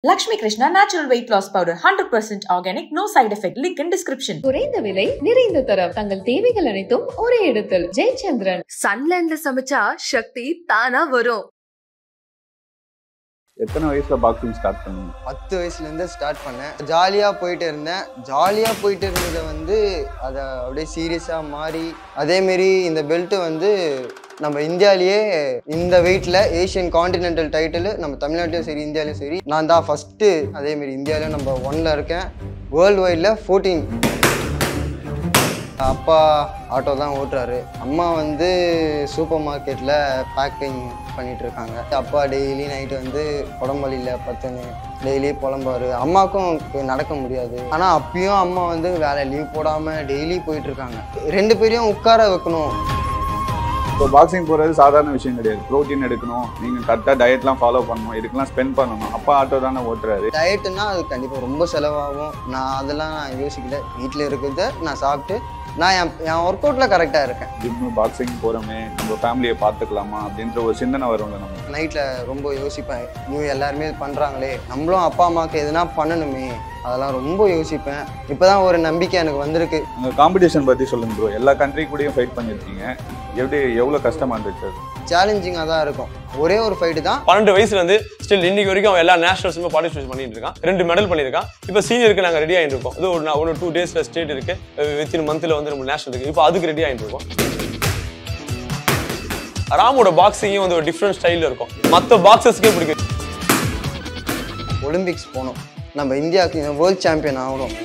Lakshmi Krishna Natural Weight Loss Powder 100% organic, no side effect. Link in description. குறைந்த விலை நிறைந்த தரம் தங்கள் தேவைகள் அனைத்தும் ஒரே இடத்தில் ஜெயச்சந்திரன். சன்லேண்ட்ல சமைச்சா சக்தி தானா வரும். எத்தனை வயசுல பாக்ஸிங் ஸ்டார்ட் பண்ணீங்க? 10 வயசுலேருந்து ஸ்டார்ட் பண்ணேன். ஜாலியாக போயிட்டு இருந்தேன். ஜாலியாக போயிட்டு இருந்ததை வந்து அதை அப்படியே சீரியஸாக மாறி அதேமாரி இந்த பெல்ட்டு வந்து நம்ம இந்தியாவிலேயே இந்த வெயிட்டில் ஏஷியன் கான்டினென்டல் டைட்டில் நம்ம தமிழ்நாட்டிலும் சரி இந்தியாவிலையும் சரி நான் தான் ஃபஸ்ட்டு. அதேமாரி இந்தியாவிலும் நம்ம 1ல் இருக்கேன். வேர்ல்டு வைடில் 14. அப்பா ஆட்டோ தான் ஓட்டுறாரு. அம்மா வந்து சூப்பர் மார்க்கெட்டில் பேக்கிங் பண்ணிகிட்ருக்காங்க. அப்பா டெய்லி நைட்டு வந்து உடம்பலியில் பத்துன்னு டெய்லி புலம்பாரு. அம்மாவுக்கும் நடக்க முடியாது. ஆனால் அப்பயும் அம்மா வந்து வேலை லீவ் போடாமல் டெய்லி போயிட்டுருக்காங்க. 2 பேரையும் உட்கார வைக்கணும். இப்போ பாக்ஸிங் போகிறது சாதாரண விஷயம் கிடையாது. ப்ரோட்டீன் எடுக்கணும், நீங்கள் கரெக்டாக டயட்லாம் ஃபாலோ பண்ணணும், இதுக்கெல்லாம் ஸ்பெண்ட் பண்ணணும். அப்பா ஆட்டோ தானே ஓட்டுறாரு. டயட்டுன்னா அது கண்டிப்பாக ரொம்ப செலவாகும். அதெல்லாம் நான் யோசிக்கல. வீட்டில் இருக்கிறத நான் சாப்பிட்டு நான் என் ஒர்க் அவுட்டில் கரெக்டாக இருக்கேன். ஜிம்மு பாக்ஸிங் போகிறோமே, நம்ம ஃபேமிலியை பார்த்துக்கலாமா அப்படின்ற ஒரு சிந்தனை வரும்ல நம்ம. நைட்டில் ரொம்ப யோசிப்பேன். எல்லாருமே பண்ணுறாங்களே, நம்மளும் அப்பா அம்மாவுக்கு எதுனா பண்ணணுமே, அதெல்லாம் ரொம்ப யோசிப்பேன். இப்போ தான் ஒரு நம்பிக்கை எனக்கு வந்திருக்கு. உங்கள் காம்படிஷன் பற்றி சொல்லுங்க ப்ரோ. எல்லா கண்ட்ரி கூடயும் ஃபைட் பண்ணியிருக்கீங்க. எவ்வளோ கஷ்டமாக இருந்துச்சு? சேலஞ்சிங்காக தான் இருக்கும். ஒரே ஒரு ஃபைட்டு தான். 12 வயசுலேருந்து ஸ்டில் இன்னைக்கு வரைக்கும் அவன் எல்லா நேஷனல்ஸுமே பார்ட்டிசிபேட் பண்ணிட்டு இருக்கான். 2 மெடல் பண்ணியிருக்கான். இப்போ சீனியருக்கு நாங்கள் ரெடி ஆகிட்டு இருக்கோம். இது ஒரு 2 டேஸில் ஸ்டேட் இருக்கு. வித்தின் மந்த்தில் வந்து நம்ம நேஷனல் இருக்கு. இப்போ அதுக்கு ரெடி ஆகிட்டு இருக்கோம். ராமோட பாக்ஸிங்கும் வந்து ஒரு டிஃப்ரெண்ட் ஸ்டைலில் இருக்கும். மற்ற பாக்ஸர்ஸ்க்கே பிடிக்கும். ஒலிம்பிக்ஸ் போகணும், நம்ம இந்தியாவுக்கு வேர்ல்ட் சாம்பியன் ஆகணும்.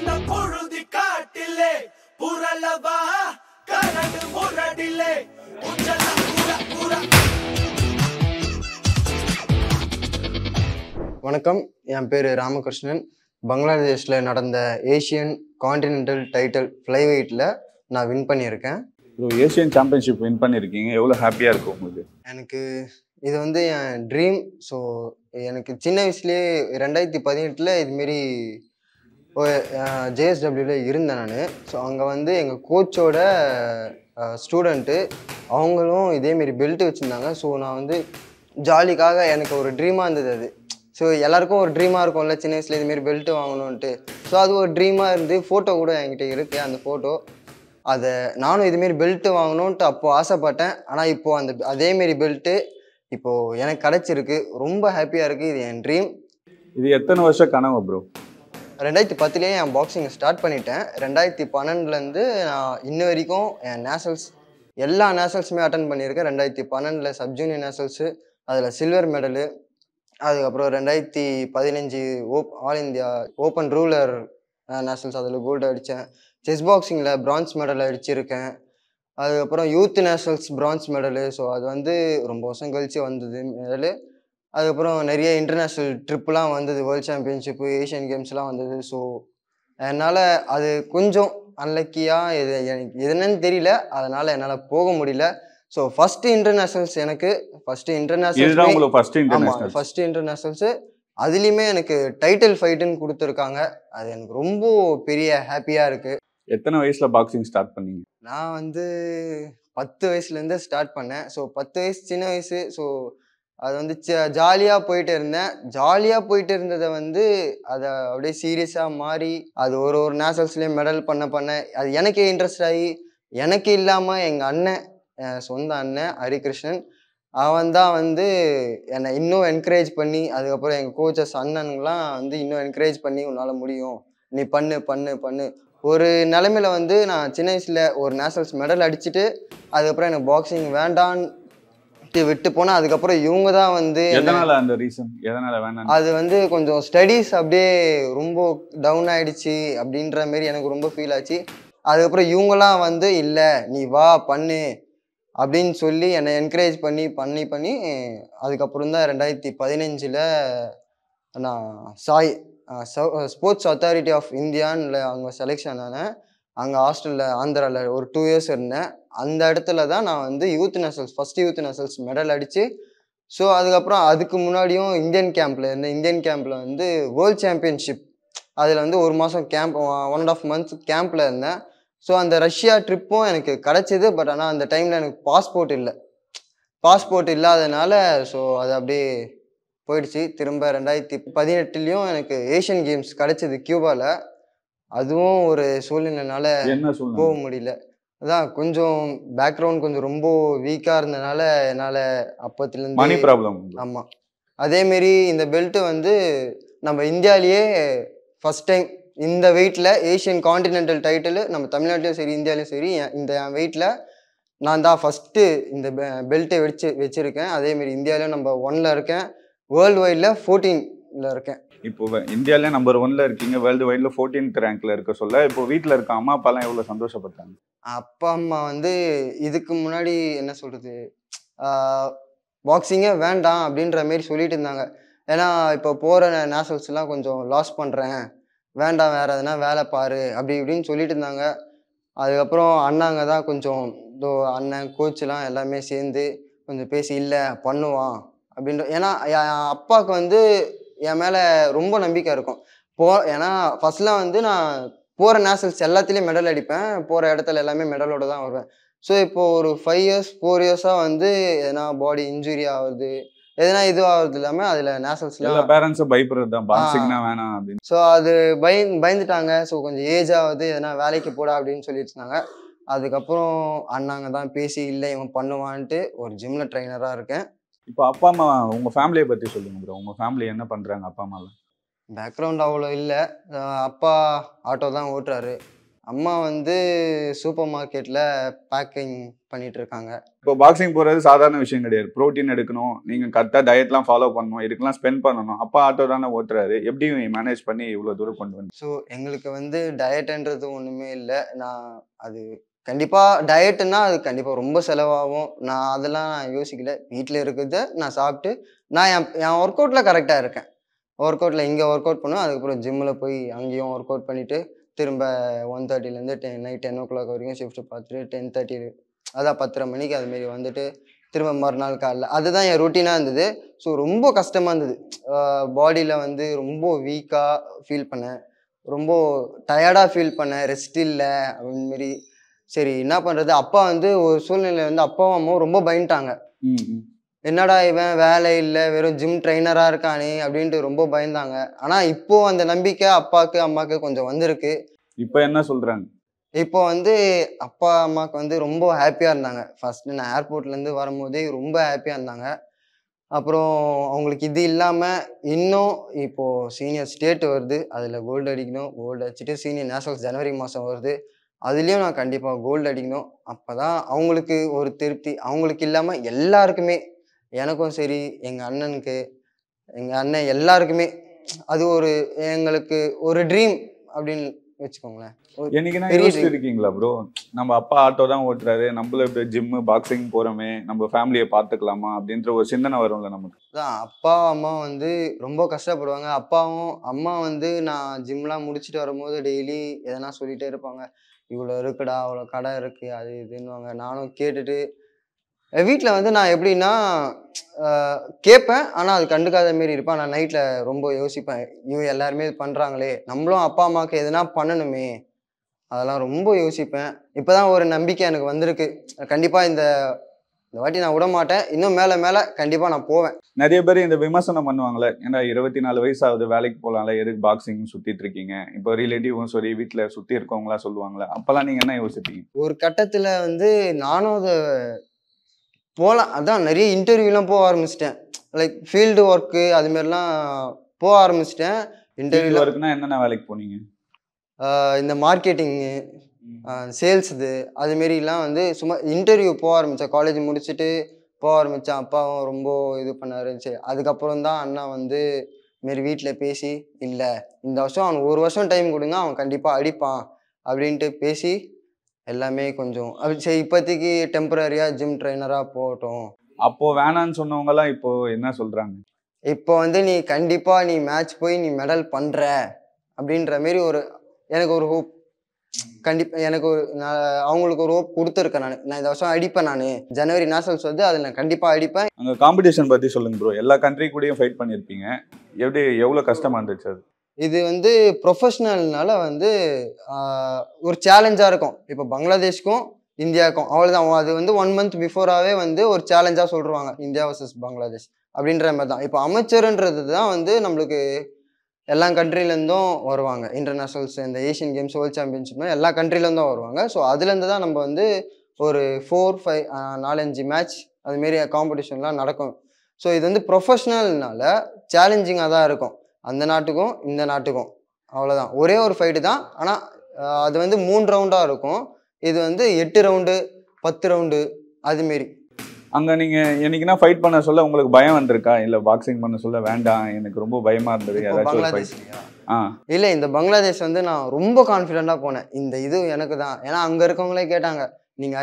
வணக்கம், என் பேர் ராமகிருஷ்ணன். பங்களாதேஷில் நடந்த ஏஷியன் கான்டினென்டல் டைட்டில் ஃப்ளைவெயிட்டில் நான் வின் பண்ணியிருக்கேன். ஏஷியன் சாம்பியன்ஷிப் வின் பண்ணியிருக்கீங்க. எவ்வளோ ஹாப்பியாக இருக்கும் உங்களுக்கு? எனக்கு இது வந்து என் ட்ரீம். ஸோ எனக்கு சின்ன வயசுலேயே 2018 இதுமாரி ஜேஎஸ்டபிள்யூவில் இருந்தேன் நான். ஸோ அங்கே வந்து எங்கள் கோச்சோட ஸ்டூடெண்ட்டு அவங்களும் இதேமாரி பெல்ட்டு வச்சுருந்தாங்க. ஸோ நான் வந்து ஜாலிக்காக எனக்கு ஒரு ட்ரீமாக இருந்தது அது. ஸோ எல்லாருக்கும் ஒரு ட்ரீமாக இருக்கும்ல சின்ன வயசில் இதுமாரி பெல்ட்டு வாங்கணுன்ட்டு. ஸோ அது ஒரு ட்ரீமாக இருந்து ஃபோட்டோ கூட என்கிட்ட இருக்குது. அந்த ஃபோட்டோ அதை நானும் இதுமாரி பெல்ட்டு வாங்கணுன்ட்டு அப்போது ஆசைப்பட்டேன். ஆனால் இப்போது அதேமாரி பெல்ட்டு இப்போது எனக்கு கிடச்சிருக்கு. ரொம்ப ஹாப்பியாக இருக்குது. இது என் ட்ரீம். இது எத்தனை வருஷம் கனவு ப்ரோ? 2010 என் பாக்ஸிங்கை ஸ்டார்ட் பண்ணிட்டேன். 2012 நான் இன்ன வரைக்கும் என் நேஷனல்ஸ் எல்லா நேஷனல்ஸுமே அட்டன் பண்ணியிருக்கேன். 2012 சப் ஜூனியர் நேஷனல்ஸு, அதில் சில்வர் மெடலு. அதுக்கப்புறம் 2015 all India open rural nationals, அதில் கோல்டு அடித்தேன். செஸ் பாக்ஸிங்கில் பிரான்ஸ் மெடல் அடிச்சிருக்கேன். அதுக்கப்புறம் youth nationals bronze medal. So அது வந்து ரொம்ப வருஷம் கழித்து வந்தது மெடலு. அதுக்கப்புறம் நிறைய இன்டர்நேஷ்னல் ட்ரிப்லாம் வந்தது. வேர்ல்ட் சாம்பியன்ஷிப்பு, ஏஷியன் கேம்ஸ்லாம் வந்தது. ஸோ என்னால் அது கொஞ்சம் அன்லக்கியாக எனக்கு எதுன்னு தெரியல, அதனால் என்னால் போக முடியல. ஸோ ஃபஸ்ட்டு இன்டர்நேஷ்னல்ஸ் எனக்கு ஃபஸ்ட்டு இன்டர்நேஷ்னல்ஸு அதுலேயுமே எனக்கு டைட்டில் ஃபைட்டுன்னு கொடுத்துருக்காங்க. அது எனக்கு ரொம்ப பெரிய ஹாப்பியாக இருக்குது. எத்தனை வயசில் பாக்ஸிங் ஸ்டார்ட் பண்ணீங்க? நான் வந்து 10 வயசுலேருந்து ஸ்டார்ட் பண்ணேன். ஸோ 10 வயசு சின்ன வயசு. ஸோ அது வந்து ஜாலியாக போயிட்டு இருந்தேன். ஜாலியாக போயிட்டு இருந்ததை வந்து அதை அப்படியே சீரியஸாக மாறி அது ஒரு நேஷனல்ஸ்லேயும் மெடல் பண்ண அது எனக்கே இன்ட்ரெஸ்ட் ஆகி, எனக்கு இல்லாமல் எங்கள் அண்ணன், என் சொந்த அண்ணன் ஹரிகிருஷ்ணன், அவன் தான் வந்து என்னை இன்னும் என்கரேஜ் பண்ணி, அதுக்கப்புறம் எங்கள் கோச்சஸ் அண்ணனுங்களாம் வந்து இன்னும் என்கரேஜ் பண்ணி உன்னால் முடியும், நீ பண்ணு. ஒரு நிலைமையில வந்து நான் சின்ன வயசில் ஒரு நேஷனல்ஸ் மெடல் அடிச்சுட்டு அதுக்கப்புறம் எனக்கு பாக்ஸிங் வேண்டான்னு விட்டு போனால், அதுக்கப்புறம் இவங்க தான் வந்து அது வந்து கொஞ்சம் ஸ்டடீஸ் அப்படியே ரொம்ப டவுன் ஆகிடுச்சு அப்படின்ற மாரி எனக்கு ரொம்ப ஃபீல் ஆச்சு. அதுக்கப்புறம் இவங்களாம் வந்து இல்லை நீ வா பண்ணு அப்படின்னு சொல்லி என்னை என்கரேஜ் பண்ணி அதுக்கப்புறம் தான் 2015 நான் ஸ்போர்ட்ஸ் அத்தாரிட்டி ஆஃப் இந்தியான்னு அங்கே செலெக்ஷன் ஆனேன். அங்கே ஹாஸ்டலில் ஆந்திராவில் ஒரு 2 இயர்ஸ் இருந்தேன். அந்த இடத்துல தான் நான் வந்து ஃபஸ்ட்டு யூத் நேஷனல்ஸ் மெடல் அடித்து. ஸோ அதுக்கப்புறம் அதுக்கு முன்னாடியும் இந்தியன் கேம்பில் இருந்தேன். இந்தியன் கேம்பில் வந்து வேர்ல்ட் சாம்பியன்ஷிப் அதில் வந்து 1 மாதம் கேம்ப், 1.5 months கேம்பில் இருந்தேன். ஸோ அந்த ரஷ்யா ட்ரிப்பும் எனக்கு கிடச்சிது. பட் ஆனால் அந்த டைமில் எனக்கு பாஸ்போர்ட் இல்லாதனால ஸோ அது அப்படியே போயிடுச்சு. திரும்ப 2018 எனக்கு ஏஷியன் கேம்ஸ் கிடைச்சது கியூபாவில். அதுவும் ஒரு சூழ்நிலைனால என்ன போக சொல்லுங்க? முடியல. அதான் கொஞ்சம் பேக்ரவுண்ட் கொஞ்சம் ரொம்ப வீக்காக இருந்தனால என்னால் மணி அப்பத்துலேருந்து. ப்ராப்ளம். ஆமாம். அதேமாரி இந்த பெல்ட்டு வந்து நம்ம இந்தியாவிலேயே ஃபஸ்ட் டைம் இந்த வெயிட்டில் ஏஷியன் கான்டினென்டல் டைட்டில் நம்ம தமிழ்நாட்டிலையும் சரி இந்தியாவிலையும் சரி இந்த என் வெயிட்டில் நான் தான் ஃபஸ்ட்டு இந்த பெல்ட்டை வச்சுருக்கேன். அதேமாரி இந்தியாவிலையும் நம்பர் 1ல் இருக்கேன். வேர்ல்டு வைடில் 14ல் இருக்கேன். இப்போ இந்தியாவிலே நம்பர் 1ல இருக்கீங்க, வேர்ல்டு வைட்ல 14th ரேங்க்ல இருக்க சொல்ல இப்போ வீட்டில் இருக்க அம்மா அப்பாலாம் எவ்வளோ சந்தோஷப்பட்டாங்க? அப்பா அம்மா வந்து இதுக்கு முன்னாடி என்ன சொல்கிறது, பாக்ஸிங்கே வேண்டாம் அப்படின்ற மாரி சொல்லிட்டு இருந்தாங்க. ஏன்னா இப்போ போகிற நேஷனல்ஸ்லாம் கொஞ்சம் லாஸ் பண்ணுறேன், வேண்டாம் வேறு எதனா வேலை பாரு அப்படி இப்படின்னு சொல்லிட்டு இருந்தாங்க. அதுக்கப்புறம் அண்ணாங்க தான் கொஞ்சம் அண்ணன் கோச்செலாம் எல்லாமே சேர்ந்து கொஞ்சம் பேசி இல்லை பண்ணுவான் அப்படின்ற. ஏன்னா என் அப்பாவுக்கு வந்து என் மேலே ரொம்ப நம்பிக்கை இருக்கும். ஏன்னா ஃபஸ்ட்லாம் வந்து நான் போகிற நேஷனல்ஸ் எல்லாத்துலேயும் மெடல் அடிப்பேன், போகிற இடத்துல எல்லாமே மெடலோடு தான் வருவேன். ஸோ இப்போது ஒரு 5 இயர்ஸ் 4 இயர்ஸாக வந்து எதனா பாடி இன்ஜுரி ஆகுது, எதனா இதுவாகிறது இல்லாமல் அதில் நேஷனல்ஸ்லாம் பேரண்ட்ஸும் பயப்படுறது தான் பாக்ஸிங்னா வேணாம் அப்படின்னு. ஸோ அது பயந்துட்டாங்க. ஸோ கொஞ்சம் ஏஜ் ஆகுது, எதனா வேலைக்கு போடா அப்படின்னு சொல்லிட்டு இருந்தாங்க. அதுக்கப்புறம் அண்ணாங்க தான் பேசி இல்லை இவன் பண்ணுவான்ட்டு ஒரு ஜிம்மில் ட்ரைனராக இருக்கேன். இப்போ அப்பா அம்மா உங்கள் ஃபேமிலியை பற்றி சொல்லுங்க ப்ரோ. உங்கள் ஃபேமிலி என்ன பண்ணுறாங்க அப்பா அம்மாலாம்? பேக்ரவுண்ட் அவ்வளோ இல்லை. அப்பா ஆட்டோ தான் ஓட்டுறாரு. அம்மா வந்து சூப்பர் மார்க்கெட்டில் பேக்கிங் பண்ணிகிட்ருக்காங்க. இப்போ பாக்ஸிங் போகிறது சாதாரண விஷயம் கிடையாது. ப்ரோட்டீன் எடுக்கணும், நீங்கள் கரெக்டாக டயட்லாம் ஃபாலோ பண்ணணும், இதுக்கெல்லாம் ஸ்பெண்ட் பண்ணணும். அப்பா ஆட்டோ தானே ஓட்டுறாரு, எப்படி மேனேஜ் பண்ணி இவ்வளோ தூரம் கொண்டு வந்து? ஸோ எங்களுக்கு வந்து டயட்டுன்றது ஒன்றுமே இல்லை. நான் அது கண்டிப்பாக டயட்டுன்னா அது கண்டிப்பாக ரொம்ப செலவாகும். நான் அதெல்லாம் யோசிக்கல. வீட்டில் இருக்கிறத நான் சாப்பிட்டு நான் என் ஒர்க் அவுட்டில் கரெக்டாக இருக்கேன். ஒர்க் அவுட்டில் இங்கே ஒர்க் அவுட் பண்ணுவேன், அதுக்கப்புறம் ஜிம்மில் போய் அங்கேயும் ஒர்க் அவுட் பண்ணிவிட்டு திரும்ப 1:30லேருந்து நைட் 10 o'clock வரைக்கும் ஷிஃப்ட்டு பார்த்துட்டு 10:30 அதான் 10:30 மணிக்கு அதுமாரி வந்துட்டு திரும்ப மறுநாள் காலைல அதுதான் என் ரொட்டீனாக இருந்தது. ஸோ ரொம்ப கஷ்டமாக இருந்தது. பாடியில் வந்து ரொம்ப வீக்காக ஃபீல் பண்ணேன், ரொம்ப டயர்டாக ஃபீல் பண்ணேன், ரெஸ்ட் இல்லை அப்படின்மாரி. சரி என்ன பண்ணுறது, அப்பா வந்து ஒரு சூழ்நிலை வந்து அப்பாவும் அம்மாவும் ரொம்ப பயந்துட்டாங்க. என்னடா இவன் வேலை இல்லை வெறும் ஜிம் ட்ரைனராக இருக்கானே அப்படின்ட்டு ரொம்ப பயந்தாங்க. ஆனால் இப்போது அந்த நம்பிக்கை அப்பாவுக்கு அம்மாவுக்கு கொஞ்சம் வந்திருக்கு. இப்போ என்ன சொல்கிறாங்க? இப்போ வந்து அப்பா அம்மாவுக்கு வந்து ரொம்ப ஹாப்பியாக இருந்தாங்க. ஃபஸ்ட்டு நான் ஏர்போர்ட்லேருந்து வரும்போதே ரொம்ப ஹாப்பியாக இருந்தாங்க. அப்புறம் அவங்களுக்கு இது இல்லாமல் இன்னும் இப்போது சீனியர் ஸ்டேட் வருது, அதில் கோல்டு அடிக்கணும். கோல்டு அடிச்சுட்டு சீனியர் நேஷனல்ஸ் ஜனவரி மாதம் வருது, அதுலேயும் நான் கண்டிப்பாக கோல்டு அடிக்கணும். அப்போ தான் அவங்களுக்கு ஒரு திருப்தி. அவங்களுக்கு இல்லாமல் எல்லாருக்குமே, எனக்கும் சரி எங்கள் அண்ணனுக்கு எங்கள் அண்ணன் எல்லாருக்குமே அது ஒரு எங்களுக்கு ஒரு ட்ரீம் அப்படின்னு வச்சுக்கோங்களேன். என்னைக்குன்னா யோசிச்சிருக்கீங்களா ப்ரோ, நம்ம அப்பா ஆட்டோ தான் ஓட்டுறாரு, நம்மள இப்போ ஜிம்மு பாக்ஸிங் போகிறோமே, நம்ம ஃபேமிலியை பார்த்துக்கலாமா அப்படின்ற ஒரு சிந்தனை வரும்ல நமக்கு? தான் அப்பா அம்மா வந்து ரொம்ப கஷ்டப்படுவாங்க. அம்மா வந்து நான் ஜிம்லாம் முடிச்சுட்டு வரும்போது டெய்லி எதனா சொல்லிகிட்டே இருப்பாங்க, இவ்வளோ இருக்குடா அவ்வளோ கடை இருக்குது அது இதுன்னுவாங்க. நானும் கேட்டுட்டு வீட்டில் வந்து நான் எப்படின்னா கேட்பேன், ஆனால் அது கண்டுக்காத மாரி இருப்பேன். நான் நைட்டில் ரொம்ப யோசிப்பேன், இவங்க எல்லாருமே இது பண்ணுறாங்களே, நம்மளும் அப்பா அம்மாவுக்கு எதுனா பண்ணணுமே, அதெல்லாம் ரொம்ப யோசிப்பேன். இப்போ தான் ஒரு நம்பிக்கை எனக்கு வந்திருக்கு. கண்டிப்பாக இந்த வாட்டி நான் விட மாட்டேன், இன்னும் மேலே மேலே கண்டிப்பாக நான் போவேன். நிறைய பேர் இந்த விமர்சனம் பண்ணுவாங்களே, ஏன்னா 24 வயசு ஆகுது, வேலைக்கு போகலாம்ல, எதுக்கு பாக்ஸிங் சுற்றிட்டு இருக்கீங்க? இப்போ ரிலேட்டிவும் சரி வீட்டில் சுற்றி இருக்கவங்களா சொல்லுவாங்களே, அப்போல்லாம் நீங்கள் என்ன யோசிப்பீங்க? ஒரு கட்டத்தில் வந்து நானும் அதை போகலாம், அதான் நிறைய இன்டர்வியூலாம் போக ஆரம்பிச்சிட்டேன். லைக் ஃபீல்டு ஒர்க்கு அதுமாரிலாம் போக ஆரம்பிச்சிட்டேன். இன்டர்வியூ ஒர்க்குனா என்னென்ன வேலைக்கு போனீங்க? இந்த மார்க்கெட்டிங்கு, சேல்ஸ் அதுமாரிலாம் வந்து சும்மா இன்டர்வியூ போக ஆரம்பித்தேன். காலேஜ் முடிச்சுட்டு போக ஆரம்பித்தேன். அப்பாவும் ரொம்ப இது பண்ணாரு. சரி அதுக்கப்புறம் தான் அண்ணா வந்து மாரி வீட்டில் பேசி, இல்லை இந்த வருஷம் அவனுக்கு 1 வருஷம் டைம் கொடுங்க, அவன் கண்டிப்பாக அடிப்பான் அப்படின்ட்டு பேசி எல்லாமே கொஞ்சம் அப்படி சரி இப்போதைக்கு டெம்பரரியாக ஜிம் ட்ரைனராக போகட்டும். அப்போது வேணான்னு சொன்னவங்கலாம் இப்போ என்ன சொல்கிறாங்க? இப்போ வந்து நீ கண்டிப்பாக நீ மேட்ச் போய் நீ மெடல் பண்ணுற அப்படின்ற மாரி எனக்கு ஒரு ஹோப். கண்டிப்பாக எனக்கு நான் அவங்களுக்கு ஒரு ஹோப் கொடுத்துருக்கேன். நான் இந்த வருஷம் அடிப்பேன். நான் ஜனவரி நேஷனல்ஸ் வந்து அதில் நான் கண்டிப்பாக அடிப்பேன். அங்கே காம்படிஷன் பற்றி சொல்லுங்க ப்ரோ. எல்லா கண்ட்ரி கூடயும் ஃபைட் பண்ணியிருப்பீங்க, எவ்வளோ கஷ்டமாக இருந்துச்சு அது? இது வந்து ப்ரொஃபஷ்னல்னால வந்து ஒரு சேலஞ்சாக இருக்கும். இப்போ பங்களாதேஷ்க்கும் இந்தியாவுக்கும் அவ்வளோதான். அது வந்து 1 month பிஃபோராகவே வந்து ஒரு சேலஞ்சாக சொல்லிடுவாங்க, இந்தியா வர்சஸ் பங்களாதேஷ். அப்படின்ற மாதிரி தான். இப்போ அமைச்சர்ன்றது தான் வந்து நம்மளுக்கு எல்லா கண்ட்ரிலேருந்தும் வருவாங்க. இன்டர்நேஷ்னல்ஸ், இந்த ஏஷியன் கேம்ஸ், வேர்ல்ட் சாம்பியன்ஷிப் எல்லா கண்ட்ரிலேருந்தும் வருவாங்க. ஸோ அதுலேருந்து தான் நம்ம வந்து ஒரு 4-5 மேட்ச் அதுமாரி காம்படிஷன்லாம் நடக்கும். ஸோ இது வந்து ப்ரொஃபஷ்னல்னால சேலஞ்சிங்காக தான் இருக்கும், அந்த நாட்டுக்கும் இந்த நாட்டுக்கும். அவ்வளோதான், ஒரே ஒரு ஃபைட்டு தான். ஆனால் அது வந்து 3 ரவுண்டாக இருக்கும். இது வந்து 8 ரவுண்டு 10 ரவுண்டு அதுமாரி. அங்க நீங்க என்னைக்குன்னா ஃபைட் பண்ண சொல்ல உங்களுக்கு பயம் வந்திருக்கா? இல்ல பாக்ஸிங் பண்ண சொல்ல வேண்டாம் எனக்கு ரொம்ப பயமா இருந்தது ஏதாச்சும் ஒரு ஃபைட்? இல்லை, இந்த பங்களாதேஷ் வந்து நான் ரொம்ப கான்ஃபிடென்ட்டாக போனேன். இந்த இது எனக்கு தான். ஏன்னா அங்கே இருக்கவங்களே கேட்டாங்க, நீங்கள்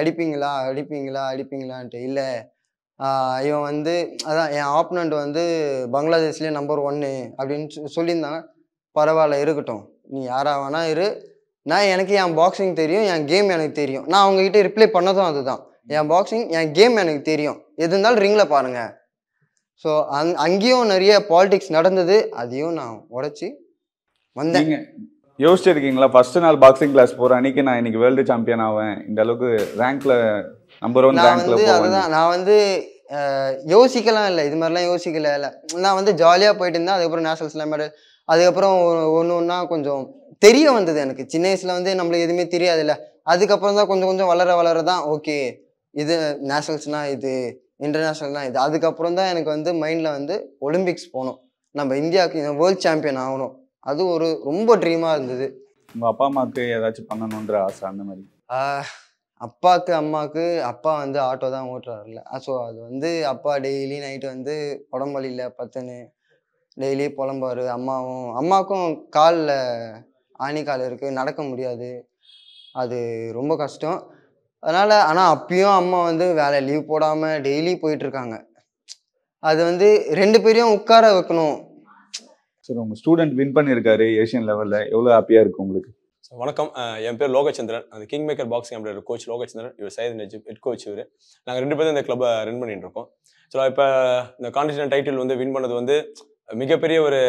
அடிப்பீங்களான்ட்டு. இல்லை, இவன் வந்து அதான் என் ஆப்பனண்ட் வந்து பங்களாதேஷ்லேயே நம்பர் 1 அப்படின்னு சொல்லியிருந்தாங்க. பரவாயில்ல, இருக்கட்டும், நீ யாரா வேணா இரு, எனக்கு என் பாக்ஸிங் தெரியும், என் கேம் எனக்கு தெரியும். நான் அவங்ககிட்ட ரிப்ளை பண்ணதும் அதுதான், என் பாக்ஸிங் என் கேம் எனக்கு தெரியும், எது இருந்தாலும் ரிங்கில் பாருங்கள். ஸோ அங்கேயும் நிறைய பாலிடிக்ஸ் நடந்தது, அதையும் நான் உடைச்சி வந்தேன். யோசிச்சிருக்கீங்களா ஃபர்ஸ்ட் நாள் பாக்ஸிங் கிளாஸ் போற அன்னைக்கு நான் இன்னைக்கு வேர்ல்டு சாம்பியன் ஆவேன், இந்த அளவுக்கு ரேங்க்ல நம்பர் 1 ரேங்க்ல போவேன்? அதுதான், நான் வந்து யோசிக்கலாம் இல்லை, இது மாதிரிலாம் யோசிக்கல இல்லை. நான் வந்து ஜாலியாக போயிட்டு இருந்தேன். அதுக்கப்புறம் நேஷனல்ஸ்லாம் மெடல், அதுக்கப்புறம் ஒன்று ஒன்றா கொஞ்சம் தெரிய வந்தது எனக்கு. சின்ன வயசில் வந்து நம்மளுக்கு எதுவுமே தெரியாது இல்லை. அதுக்கப்புறம் தான் கொஞ்சம் கொஞ்சம் வளர தான் ஓகே, இது நேஷனல்ஸ்னால் இது, இன்டர்நேஷ்னல்னால் இது. அதுக்கப்புறம் தான் எனக்கு வந்து மைண்டில் வந்து ஒலிம்பிக்ஸ் போகணும், நம்ம இந்தியாவுக்கு வேர்ல்ட் சாம்பியன் ஆகணும். அது ஒரு ரொம்ப ட்ரீமாக இருந்தது. உங்கள் அப்பா அம்மாவுக்கு ஏதாச்சும் பண்ணணுன்ற ஆசை அந்த மாதிரி? அம்மாவுக்கு அப்பா வந்து ஆட்டோ தான் ஓட்டுறாருல. ஸோ அது வந்து அப்பா டெய்லி நைட்டு வந்து உடம்புலியில் பத்துன்னு டெய்லி புலம்பாரு. அம்மாவுக்கும் காலில் ஆணிக்கால் இருக்குது, நடக்க முடியாது, அது ரொம்ப கஷ்டம். அதனால் ஆனால் அப்பயும் அம்மா வந்து வேலை லீவ் போடாமல் டெய்லி போயிட்டுருக்காங்க. அது வந்து 2 பேரையும் உட்கார வைக்கணும். சரி, உங்கள் ஸ்டூடெண்ட் வின் பண்ணியிருக்காரு ஏஷியன் லெவலில், எவ்வளோ ஹாப்பியாக இருக்கும் உங்களுக்கு? வணக்கம், என் பேர் லோகச்சந்திரன். அந்த கிங் மேக்கர் பாக்ஸிங் அப்படின்ற கோச் லோகச்சந்திரன், இவர் சையத் நஜீப் ஹெட் கோச். இவர் நாங்கள் 2 பேரும் இந்த கிளப்பை ரன் பண்ணிட்டு இருக்கோம். ஸோ இப்போ இந்த கான்டினென்ட் டைட்டில் வந்து வின் பண்ணது வந்து மிகப்பெரிய ஒரு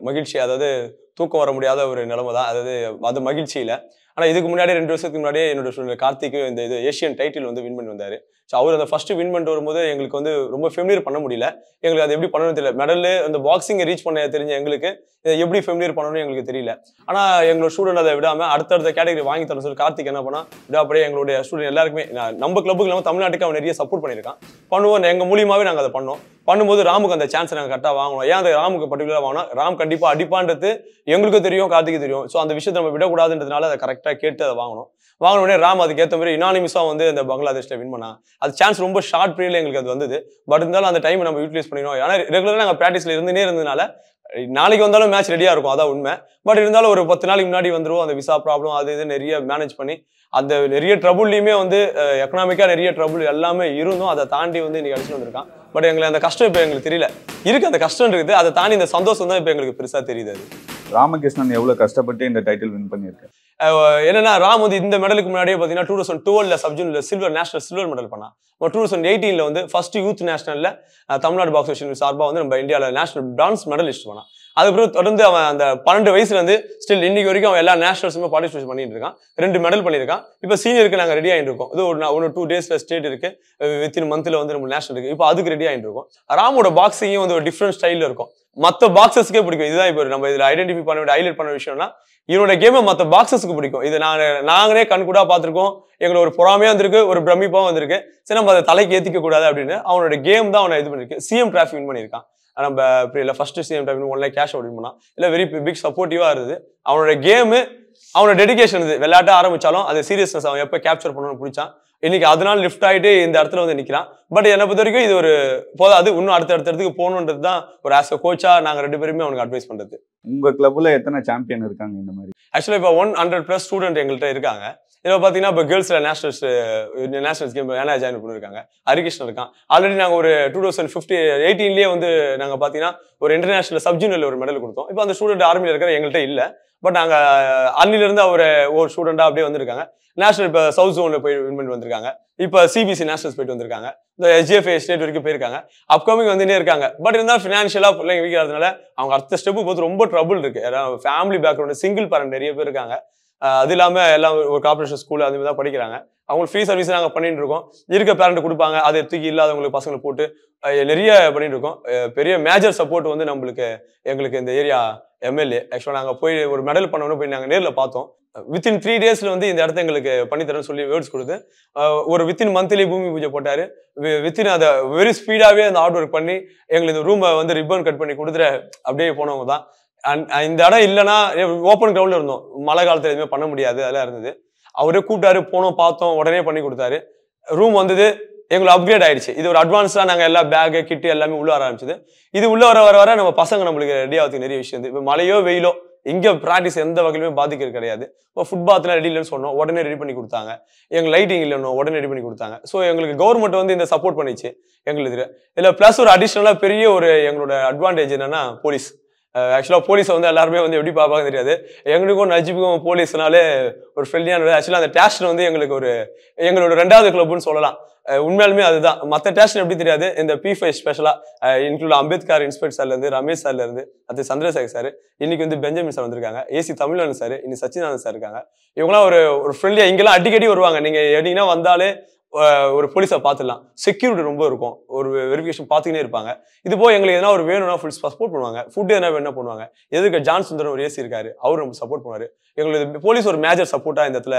மகிழ்ச்சி. அதாவது தூக்கம் வர முடியாத ஒரு நிலைமை தான், அதாவது அது மகிழ்ச்சியில். ஆனால் இதுக்கு முன்னாடி 2 வருஷத்துக்கு முன்னாடியே என்னோட ஸ்டூடெண்ட் கார்த்திக் இந்த இது ஏஷியன் டைட்டில் வந்து வின் பண்ணி வந்தார். ஸோ அவர் அந்த ஃபர்ஸ்ட் வின் பண்ணிட்டு வரும்போது எங்களுக்கு வந்து ரொம்ப ஃபெமிலியர் பண்ண முடியல. எங்களுக்கு அது எப்படி பண்ணணும்னு தெரியல. மெடல் அந்த பாக்ஸிங்கை ரீச் பண்ண தெரிஞ்ச எங்களுக்கு இதை எப்படி ஃபெமிலியர் பண்ணணும்னு எங்களுக்கு தெரியல. ஆனால் எங்களோட ஸ்டூடெண்ட் அதை விடாமல் அடுத்தடுத்த கேட்டகரி வாங்கி தரணும் சொல்லி கார்த்திக் என்ன பண்ணால் விடாப்படியே எங்களுடைய ஸ்டூடெண்ட் எல்லாருக்குமே நம்ம கிளப்புக்கு இல்லாமல் தமிழ்நாட்டுக்கு அவன் நிறைய சப்போர்ட் பண்ணியிருக்கான். பண்ணுவோம், எங்கள் மூலியமாகவே நாங்கள் அதை பண்ணோம். பண்ணும்போது ராமுக்கு அந்த சான்ஸை நாங்கள் கரெக்டாக வாங்கணும். ஏன் அந்த ராமுக்கு பர்டிகுலராக வாங்கினோம், ராம் கண்டிப்பாக அடிப்பான்றது எங்களுக்கும் தெரியும், கார்த்திக்கு தெரியும். ஸோ அந்த விஷயத்தை நம்ம விடக்கூடாதுன்றதுனால அதை கரெக்டாக கேட்டு அதை வாங்கணும். வாங்கினோடனே ராம் அதுக்கேற்ற மாதிரி யுனானிமஸாக வந்து அந்த பங்களாதேஷில் வின் பண்ணான். அது சான்ஸ் ரொம்ப ஷார்ட் பீரியட்ல எங்களுக்கு அது வந்தது. பட் இருந்தாலும் அந்த டைம் நம்ம யூட்டிலைஸ் பண்ணிக்கணும். ஏன்னா ரெகுலராக நாங்கள் ப்ராக்டிஸில் இருந்ததுனால நாளைக்கு வந்தாலும் மேட்ச் ரெடியாக இருக்கும், அதான் உண்மை. பட் இருந்தாலும் ஒரு 10 நாளைக்கு முன்னாடி வந்துடும். அந்த விசா ப்ராப்ளம் அது இது நிறைய மேனேஜ் பண்ணி அந்த நிறைய ட்ரபுள்லையுமே வந்து எக்கனாமிக்காக நிறைய ட்ரபுள் எல்லாமே இருந்தும் அதை தாண்டி வந்து இன்னைக்கு அடிச்சுட்டு வந்திருக்கான். பட் எங்களுக்கு அந்த கஷ்டம் இப்போ எங்களுக்கு தெரியல, இருக்கு அந்த கஷ்டம் இருக்குது. அதை தாண்டி இந்த சந்தோஷம் தான் இப்போ எங்களுக்கு பெருசாக தெரியுது. அது ராமகிருஷ்ணன் எவ்வளோ கஷ்டப்பட்டு இந்த டைட்டில் வின் பண்ணியிருக்காரு. என்னன்னா ராம் வந்து இந்த மெடலுக்கு முன்னாடியே பார்த்தீங்கன்னா 2012 சப்ஜூனில் சில்வர் மெடல் பண்ணான். 2018 வந்து ஃபர்ஸ்ட் யூத் நேஷனலில் தமிழ்நாடு பாக்ஸ் ஃபெடரேஷன் சார்பாக வந்து நம்ம இந்தியாவில் நேஷனல் பிரான்ஸ் மெடலிஸ்ட் பண்ணான். அதுக்கப்புறம் தொடர்ந்து அவன் அந்த 12 வயசுலேருந்து ஸ்டில் இன்னைக்கு வரைக்கும் அவன் எல்லா நேஷனல்ஸுமே பார்ட்டிசிபேட் பண்ணிட்டு இருக்கான். 2 மெடல் பண்ணியிருக்கான். இப்போ சீனியருக்கு நாங்கள் ரெடி ஆகிட்டு இருக்கோம். இது ஒரு 2 டேஸில் ஸ்டேட் இருக்கு, வித்தின் மந்த்தில் வந்து நம்ம நேஷனல் இருக்கு. இப்போ அதுக்கு ரெடி ஆகிட்டு இருக்கோம். ராமோட பாக்ஸிங்கும் வந்து ஒரு டிஃப்ரெண்ட் ஸ்டைலில் இருக்கும், மற்ற பாக்ஸஸ்க்கே பிடிக்கும். இதுதான் இப்போ நம்ம இதில் ஐடென்டிஃபை பண்ண வேண்டிய ஹைலைட் பண்ண விஷயம்னா இவனோட கேமை மற்ற பாக்ஸஸ்க்கு பிடிக்கும். இது நாங்களே கண்கூடா பார்த்துருக்கோம். எங்களுக்கு ஒரு பொறாமையாக வந்திருக்கு, ஒரு பிரமிப்பாகவும் வந்திருக்கு. சரி, நம்ம அதை தலைக்கு ஏற்றிக்க கூடாது அப்படின்னு அவனோட கேம் தான் அவனை இது பண்ணிருக்கு. சிஎம் டிராஃபி வின் பண்ணியிருக்கான். நம்ம இல்லை first CM trophy 1 lakh cash out win பண்ணான். இல்லை வெரி பிக் சப்போர்ட்டிவாக இருந்தது. அவனோட கேமு, அவனோட டெடிகேஷன் இது. விளையாட்ட ஆரம்பிச்சாலும் அது சீரியஸ்னஸ் அவன் எப்போ கேப்சர் பண்ணணும்னு பிடிச்சான். இன்னைக்கு அதனால லிஃப்ட் ஆகிட்டு இந்த இடத்துல வந்து நிற்கிறான். பட் என்னை பொறுத்த வரைக்கும் இது ஒரு போதாது, இன்னும் அடுத்த இடத்துக்கு போகணுன்றது தான் ஒரு ஆஸ் அ கோச்சா நாங்கள் 2 பேருமே அவனுக்கு அட்வைஸ் பண்ணுறது. உங்க கிளப்ல எத்தனை சாம்பியன் இருக்காங்க இந்த மாதிரி? ஆக்சுவலாக இப்போ 100+ ஸ்டூடெண்ட் எங்கள்கிட்ட இருக்காங்க. இதில் பார்த்தீங்கன்னா இப்போ கேர்ள்ஸில் நேஷனல்ஸ் கேம் ஜாயின் பண்ணியிருக்காங்க. ஹரிகிருஷ்ணன் இருக்கான். ஆல்ரெடி நாங்கள் ஒரு 2018 வந்து நாங்கள் பார்த்தீங்கன்னா ஒரு இன்டர்நேஷனல் சப்ஜூனியரில் ஒரு மெடல் கொடுத்தோம். இப்போ அந்த ஸ்டூடெண்ட் ஆர்மியில் இருக்கிற எங்கள்கிட்ட இல்லை. பட் நாங்கள் அன்னிலிருந்து ஒரு ஸ்டூடெண்டாக அப்படியே வந்திருக்காங்க. நேஷனல் இப்போ சவுத் ஜோனில் போய் வின் பண்ணி வந்திருக்காங்க. இப்போ சிபிசி நேஷனல்ஸ் போயிட்டு வந்திருக்காங்க. இந்த SGFA ஸ்டேட் வரைக்கும் போயிருக்காங்க. அப்கமிங் வந்துட்டே இருக்காங்க. பட் இருந்தாலும் ஃபினான்ஷியலாக பிள்ளைங்க வீக்காகிறதுனால அவங்க அடுத்த ஸ்டெப்பு பார்த்து ரொம்ப ட்ரபுள் இருக்கு. ஃபேமிலி பேக்ரவுண்ட், சிங்கிள் பேரண்ட் நிறைய பேர் இருக்காங்க. அது இல்லாமல் எல்லாம் ஒரு கார்பரேஷன் ஸ்கூல் அது மாதிரி தான் படிக்கிறாங்க. அவங்களுக்கு ஃப்ரீ சர்வீஸ் நாங்கள் பண்ணிட்டு இருக்கோம். இருக்க பேரண்ட் கொடுப்பாங்க, அதை தூக்கி இல்லாதவங்களுக்கு பசங்களை போட்டு நிறைய பண்ணிட்டு இருக்கோம். பெரிய மேஜர் சப்போர்ட் வந்து எங்களுக்கு இந்த ஏரியா எம்எல்ஏ. ஆக்சுவலாக நாங்கள் போய் ஒரு மெடல் பண்ணணும்னு போய் நாங்கள் நேரில் பார்த்தோம். வித்தின் 3 daysல வந்து இந்த இடத்த எங்களுக்கு பண்ணித்தரேன்னு சொல்லி வேர்ட்ஸ் கொடுத்து ஒரு வித்தின் மந்த்லி பூமி பூஜை போட்டாரு. வித்தின் அதை வெரி ஸ்பீடாகவே அந்த ஹார்ட் ஒர்க் பண்ணி எங்களுக்கு இந்த ரூமை வந்து ரிப்பன் கட் பண்ணி கொடுத்துட்டு அப்படியே போனவங்க தான். இந்த இடம் இல்லைன்னா ஓப்பன் கிரவுண்ட்ல இருந்தோம், மழை காலத்துல எதுவுமே பண்ண முடியாது, அதெல்லாம் இருந்தது. அவரே கூப்பிட்டாரு, போனோம், பார்த்தோம், உடனே பண்ணி கொடுத்தாரு. ரூம் வந்தது, எங்களுக்கு அப்கிரேட் ஆயிடுச்சு. இது ஒரு அட்வான்ஸா நாங்கள் எல்லா பேக்கு கிட்டு எல்லாமே உள்ள வர ஆரம்பிச்சது. இது உள்ள வர நம்ம பசங்க நம்மளுக்கு ரெடி ஆகிறதுக்கு நிறைய விஷயம் இருக்கு. இப்போ மழையோ வெயிலோ இங்கே ப்ராக்டிஸ் எந்த வகையிலுமே பாதிக்கிறது கிடையாது. இப்போ ஃபுட்பாத்லாம் ரெடி இல்லைன்னு சொன்னோம், உடனே ரெடி பண்ணி கொடுத்தாங்க. எங்களுக்கு லைட்டிங் இல்லைன்னு உடனே ரெடி பண்ணி கொடுத்தாங்க. ஸோ எங்களுக்கு கவர்மெண்ட் வந்து இந்த சப்போர்ட் பண்ணிச்சு எங்களுக்கு. இதில் ப்ளஸ் ஒரு அடிஷ்னலாக பெரிய ஒரு எங்களோட அட்வான்டேஜ் என்னன்னா போலீஸ். ஆக்சுவலாக போலீஸை வந்து எல்லாருமே வந்து எப்படி பார்ப்பாங்க தெரியாது. எங்களுக்கும் நஜிப்புக்கும் போலீஸ்னாலே ஒரு ஃப்ரெண்ட்லியான. ஆக்சுவலாக அந்த டேஷன் வந்து எங்களோட 2வது கிளப்னு சொல்லலாம். உண்மையாலுமே அதுதான். மற்ற டேஷன் எப்படி தெரியாது. இந்த P5 ஸ்பெஷலாக இன்க்ளூட் அம்பேத்கர் இன்ஸ்பெக்டர் சார்லேருந்து, ரமேஷ் சார்லேருந்து, அது சந்திரசேகர் சார், இன்னைக்கு வந்து பெஞ்சமின் சார் வந்திருக்காங்க, AC தமிழ்வாணன் சார், இன்னைக்கு சச்சிதானந்த் சார் இருக்காங்க. இவங்களாம் ஒரு ஃப்ரெண்ட்லியாக இங்கெல்லாம் அடிக்கடி வருவாங்க. நீங்கள் எப்படின்னா வந்தாலே ஒரு போலீஸை பார்த்துடலாம். செக்யூரிட்டி ரொம்ப இருக்கும், ஒரு வெரிஃபிகேஷன் பார்த்துக்கினே இருப்பாங்க. இது போய் எங்களுக்கு எதனா ஒரு வேணும்னா ஃபுல் சப்போர்ட் பண்ணுவாங்க. ஃபுட் எதனா வேணா பண்ணுவாங்க. எதுக்கு ஜான் சுந்தரம் ஒரு AC இருக்காரு, அவர் ரொம்ப சப்போர்ட் பண்ணுவாரு. எங்களுக்கு போலீஸ் ஒரு மேஜர் சப்போர்ட்டாக இந்த இடத்துல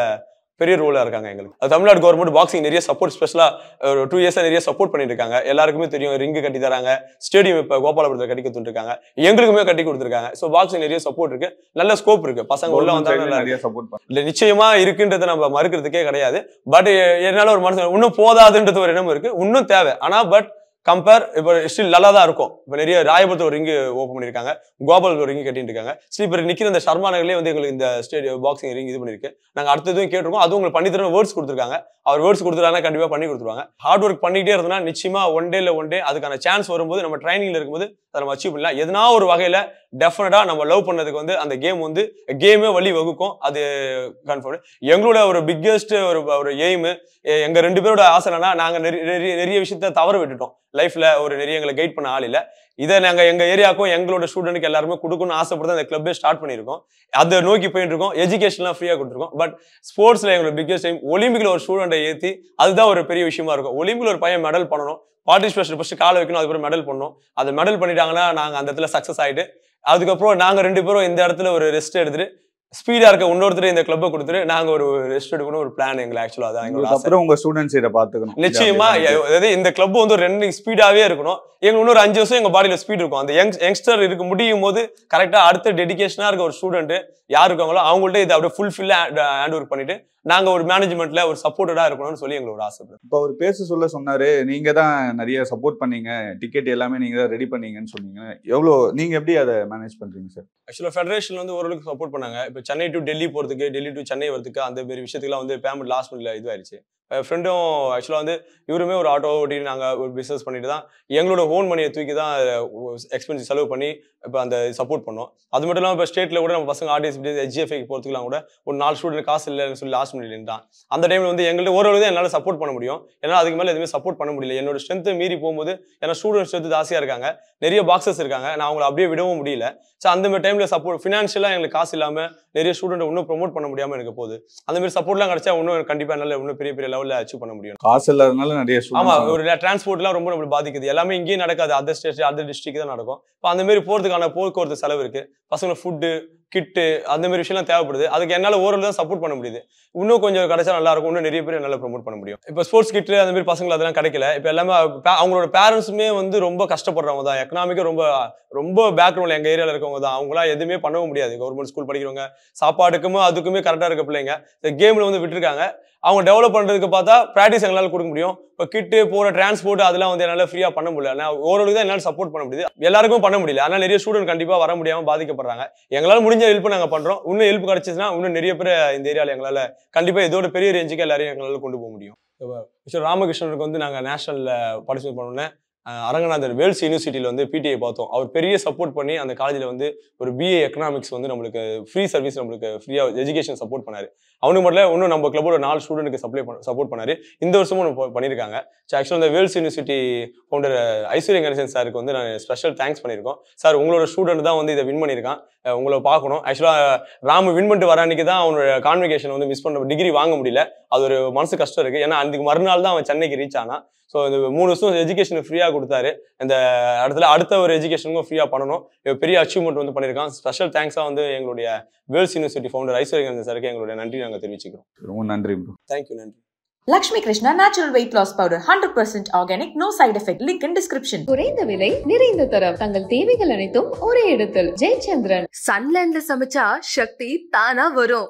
பெரிய ரோலா இருக்காங்க எங்களுக்கு. தமிழ்நாடு கவர்மெண்ட் பாக்ஸிங் நிறைய சப்போர்ட் ஸ்பெஷலா ஒரு 2 years நிறைய சப்போர்ட் பண்ணிட்டு இருக்காங்க. எல்லாருக்குமே தெரியும், ரிங்கு கட்டி தராங்க, ஸ்டேடியம் இப்ப கோபாலபுரத்தில் கட்டி கொடுத்துருக்காங்க, எங்களுக்குமே கட்டி கொடுத்துருக்காங்க. ஸோ பாக்ஸிங் நிறைய சப்போர்ட் இருக்கு, நல்ல ஸ்கோப் இருக்கு. பசங்க உள்ள வந்தாலும் நிறைய சப்போர்ட் இல்ல நிச்சயமா இருக்குன்றதை நம்ம மறுக்கிறதுக்கே கிடையாது. பட் என்னால ஒரு மனசு இன்னும் போதாதுன்றது ஒரு எண்ணம் இருக்கு, இன்னும் தேவை. ஆனா பட் கம்பேர் இப்போ ஸ்டில் நல்லா தான் இருக்கும். இப்போ நிறைய ராயபுரத்தில் ஒரு ரிங்கு ஓப்பன் பண்ணியிருக்காங்க, கோபால் ஒரு ரிங்கு கட்டிட்டு இருக்காங்க. ஸ்டில் இப்போ நிற்கிற இந்த ஷர்மா நகர்லேயே வந்து எங்களுக்கு இந்த ஸ்டேடியம் பாக்ஸிங் ரிங் இது பண்ணிருக்கு. நாங்கள் அடுத்ததும் கேட்டிருக்கோம், அதுவும் உங்களுக்கு பண்ணி தர வேர்ட்ஸ் கொடுத்துருக்காங்க. அவர் வேர்ட்ஸ் கொடுத்துருக்காங்க, கண்டிப்பாக பண்ணி கொடுத்துருவாங்க. ஹார்ட் ஒர்க் பண்ணிக்கிட்டே இருந்தோம்னா நிச்சயமா ஒன் டே அதுக்கான சான்ஸ் வரும்போது நம்ம ட்ரைனிங்ல இருக்கும்போது அதை நம்ம அச்சீவ் பண்ணலாம். எதனா ஒரு வகையில டெஃபினட்டா நம்ம லவ் பண்ணதுக்கு வந்து அந்த கேமே வழி வகுக்கும், அது கன்ஃபார்ம். எங்களோட ஒரு பிக்கெஸ்ட் ஒரு எய்ம், எங்க 2 பேரோட ஆசை என்னன்னா, நாங்க நிறைய விஷயத்த தவற விட்டுட்டோம் லைஃப்ல. ஒரு நிறைய எங்களை கைட் பண்ண ஆள் இல்ல. இதை நாங்க எங்க ஏரியாவுக்கும் எங்களோட ஸ்டூடெண்ட்க்கு எல்லாருமே கொடுக்கணும்னு ஆசைப்பட்டு அந்த கிளப்பே ஸ்டார்ட் பண்ணியிருக்கோம். அதை நோக்கி போயிட்டு இருக்கோம். எஜுகேஷன்லாம் ஃப்ரீயா கொடுத்துருக்கோம். பட் ஸ்போர்ட்ஸ்ல எங்களோட பிக்கெஸ்ட் டைம் ஒலிம்பிக்ல ஒரு ஸ்டூடெண்டை ஏற்றி அதுதான் ஒரு பெரிய விஷயமா இருக்கும். ஒலிம்பிக்ல ஒரு பையன் மெடல் பண்ணணும், பார்ட்டிசிபேஷன் ஃபர்ஸ்ட் காலை வைக்கணும், அதுக்கப்புறம் மெடல் பண்ணணும். அதை மெடல் பண்ணிட்டாங்கன்னா நாங்க அந்த இடத்துல சக்சஸ் ஆயிட்டு, அதுக்கப்புறம் நாங்க 2 பேரும் இந்த இடத்துல ஒரு ரெஸ்ட் எடுத்துட்டு ஸ்பீடா இருக்க இன்னொருத்தர் இந்த கிளப்பை கொடுத்துட்டு நாங்க ஒரு ரெஸ்ட் எடுக்கணும் ஒரு பிளான் எங்களுக்கு. ஆக்சுவலா அதான் எங்களோட ஆசை. அப்புறம் உங்க ஸ்டூடெண்ட்ஸ் இதை பார்த்துக்கணும் நிச்சயமா. அதாவது இந்த கிளப் வந்து ஒரு ரன்னிங் ஸ்பீடாவே இருக்கணும். எங்களுக்கு இன்னொரு 5 வருஷம் எங்க பாடியில ஸ்பீட் இருக்கும். அந்த யங்ஸ்டர் இருக்க முடியும் போது கரெக்டா அடுத்த டெடிகேஷனா இருக்க ஒரு ஸ்டூடெண்ட் யார் இருக்காங்களோ அவங்கள்ட்ட இதை அப்படியே ஃபுல்ஃபில் ஹேண்ட் ஒர்க் பண்ணிட்டு நாங்க ஒரு மேனேஜ்மெண்ட்ல ஒரு சப்போர்ட்டடா இருக்கணும்னு சொல்லி எங்களோட ஆசை. இப்போ அவர் பேச சொன்னாரு, நீங்க தான் நிறைய சப்போர்ட் பண்ணீங்க, டிக்கெட் எல்லாமே நீங்க தான் ரெடி பண்ணீங்கன்னு சொன்னீங்க. நீங்க எப்படி அதை மேனேஜ் பண்றீங்க சார்? ஆக்சுவலா ஃபெடரேஷன் வந்து ஓரளவுக்கு சப்போர்ட் பண்ணாங்க. இப்போ சென்னை டு டெல்லி போறதுக்கு, டெல்லி டு சென்னை வரதுக்கு அந்த மாதிரி விஷயத்துக்குலாம் வந்து பேமெண்ட் லாஸ்ட் மினிட்ல இதுவாயிருச்சு. ஃப்ரெண்டும் ஆக்சுவலாக வந்து இவருமே ஒரு ஆட்டோ ஓட்டி நாங்கள் ஒரு பிஸ்னஸ் பண்ணிட்டு தான் எங்களோட ஓன் மணியை தூக்கி தான் எக்ஸ்பென்சிவ் செலவு பண்ணி இப்போ அந்த சப்போர்ட் பண்ணோம். அது மட்டும் இல்லாமல் இப்போ ஸ்டேட்டில் கூட நம்ம பசங்க ஆர்டிஎஸ் HGFஐக்கு போகிறதுக்குலாம் கூட ஒரு 4 ஸ்டூடெண்ட் காசு இல்லைன்னு சொல்லி லாஸ்ட் மினிட்ல தான். அந்த டைமில் வந்து எங்கள்கிட்ட ஓரளவு தான் என்னால் சப்போர்ட் பண்ண முடியும். ஏன்னா அதுக்கு மேலே எதுவுமே சப்போர்ட் பண்ண முடியல. என்னோட ஸ்ட்ரென்த்து மீறி போகும்போது ஏன்னா ஸ்டூடெண்ட் ஸ்ட்ரென்த்து ஜாஸ்தியாக இருக்காங்க, நிறைய பாக்ஸஸ் இருக்காங்க, நான் அவங்களை அப்படியே விடவும் முடியல. ஸோ அந்த மாதிரி டைமில் சப்போர்ட் ஃபினான்ஷியலாக எங்களுக்கு காசு இல்லாமல் நிறைய ஸ்டூடெண்ட் இன்னும் ப்ரொமோட் பண்ண முடியாமல் இருக்க போகுது. அந்த மாதிரி சப்போர்ட்லாம் கிடைச்சா இன்னும் கண்டிப்பாக என்னால் இன்னும் பெரிய பெரிய லெவலில் அச்சீவ் பண்ண முடியும். காசு இல்லாதனால நிறைய ஆமா ஒரு டிரான்ஸ்போர்ட்லாம் ரொம்ப நம்மளுக்கு பாதிக்குது. எல்லாமே இங்கேயும் நடக்காது, அதர் ஸ்டேட் அதர் டிஸ்ட்ரிக்ட் தான் நடக்கும். இப்போ அந்த மாதிரி போகிறதுக்கான போக்குவரத்து செலவு இருக்கு, பசங்க ஃபுட்டு கிட்டு அந்த மாதிரி விஷயம்லாம் தேவைப்படுது. அதுக்கு என்னால் ஓரளவு தான் சப்போர்ட் பண்ண முடியுது. இன்னும் கொஞ்சம் கிடைச்சா நல்லா இருக்கும், இன்னும் நிறைய பேர் என்னால் ப்ரொமோட் பண்ண முடியும். இப்போ ஸ்போர்ட்ஸ் கிட்டு அந்த மாதிரி பசங்க அதெல்லாம் கிடைக்கல. இப்போ எல்லாமே அவங்களோட பேரண்ட்ஸுமே வந்து ரொம்ப கஷ்டப்படுறவங்க தான், எக்கனாமிக்காக ரொம்ப ரொம்ப பேக்ரவுண்ட்ல எங்கள் ஏரியாவில் இருக்கவங்க தான். அவங்களாம் எதுவுமே பண்ணவும் முடியாது. கவர்மெண்ட் ஸ்கூல் படிக்கிறவங்க சாப்பாடுக்குமே அதுக்குமே கரெக்டாக இருக்க பிள்ளைங்க இந்த கேமில் வந்து விட்டுருக்காங்க. அவங்க டெவலப் பண்ணுறதுக்கு பார்த்தா ப்ராக்டிஸ் எங்களால் கொடுக்க முடியும். இப்போ கிட்டு போகிற டிரான்ஸ்போர்ட் அதெல்லாம் வந்து என்னால் ஃப்ரீயாக பண்ண முடியல. ஆனால் ஓரளவுக்கு தான் என்னால் சப்போர்ட் பண்ண முடியுது, எல்லாருக்கும் பண்ண முடியல. ஆனால் நிறைய ஸ்டூடெண்ட் கண்டிப்பாக வர முடியாமல் பாதிக்கப்படுறாங்க. எங்களால் முடிஞ்ச ஹெல்ப் நாங்கள் பண்ணுறோம். இன்னும் ஹெல்ப் கிடைச்சிச்சுன்னா இன்னும் நிறைய பேர் இந்த ஏரியாவில் எங்களால் கண்டிப்பாக இதோட பெரிய ரேஞ்சுக்கு எல்லாரையும் எங்களால் கொண்டு போக முடியும். மிஸ்டர் ராமகிருஷ்ணனுக்கு வந்து நாங்கள் நேஷனலில் பார்ட்டிசிபேட் பண்ணோன்னே அரங்கநாதர் வேல்ஸ் யூனிவர்சிட்டியில் வந்து பிடிஐ பார்த்தோம். அவர் பெரிய சப்போர்ட் பண்ணி அந்த காலேஜில் வந்து ஒரு BA எக்கனாமிக்ஸ் வந்து நம்மளுக்கு ஃப்ரீ சர்வீஸ், நம்மளுக்கு ஃப்ரீயாக எஜுகேஷன் சப்போர்ட் பண்ணாரு. அவனுக்கு மட்டும் இன்னும் நம்ம கிளப்போட 4 ஸ்டூடெண்ட்டுக்கு சப்போர்ட் பண்ணாரு. இந்த வருஷமும் பண்ணியிருக்காங்க. ஆக்சுவலாக இந்த வேல்ஸ் யூனிவர்சிட்டி ஃபவுண்டர் ஐஸ்வர்யா கணேசன் சாருக்கு வந்து நான் ஸ்பெஷல் தேங்க்ஸ் பண்ணியிருக்கோம். சார் உங்களோட ஸ்டூடெண்ட் தான் வந்து இதை வின் பண்ணியிருக்கான், உங்களை பார்க்கணும். ஆக்சுவலாக ராமு வின் பண்ணிட்டு வர அன்னைக்கு தான் அவனோட கான்வெகேஷன் வந்து மிஸ் பண்ண டிகிரி வாங்க முடியல. அது ஒரு மனசு கஷ்டம் இருக்குது. ஏன்னா அதுக்கு மறுநாள் தான் அவன் சென்னைக்கு ரீச் ஆனான். ஸோ இந்த 3 வருஷம் எஜுகேஷன் ஃப்ரீயாக கொடுத்தாரு. இந்த இடத்துல அடுத்த ஒரு எஜுகேஷனுக்கும் ஃப்ரீயாக பண்ணணும். பெரிய அச்சீவ்மெண்ட் வந்து பண்ணியிருக்கான். ஸ்பெஷல் தேங்க்ஸாக வந்து எங்களுடைய வேர்ல்ஸ் யூனிவர்சிட்டி ஃபவுண்டர் ஐஸ்வர்யன் சாருக்கு எங்களுடைய நன்றி நாங்கள் தெரிவிச்சுக்கிறோம். ரொம்ப நன்றி ப்ரோ. தேங்க்யூ. நன்றி. Lakshmi Krishna Natural Weight Loss Powder 100% organic, no side effect. Link in description. குறைந்த விலை நிறைந்த தரம் தங்கள் தேவைகள் அனைத்தும் ஒரே இடத்தில். ஜெயச்சந்திரன். சன்லேண்ட்ல சமைச்சா சக்தி தானா வரும்.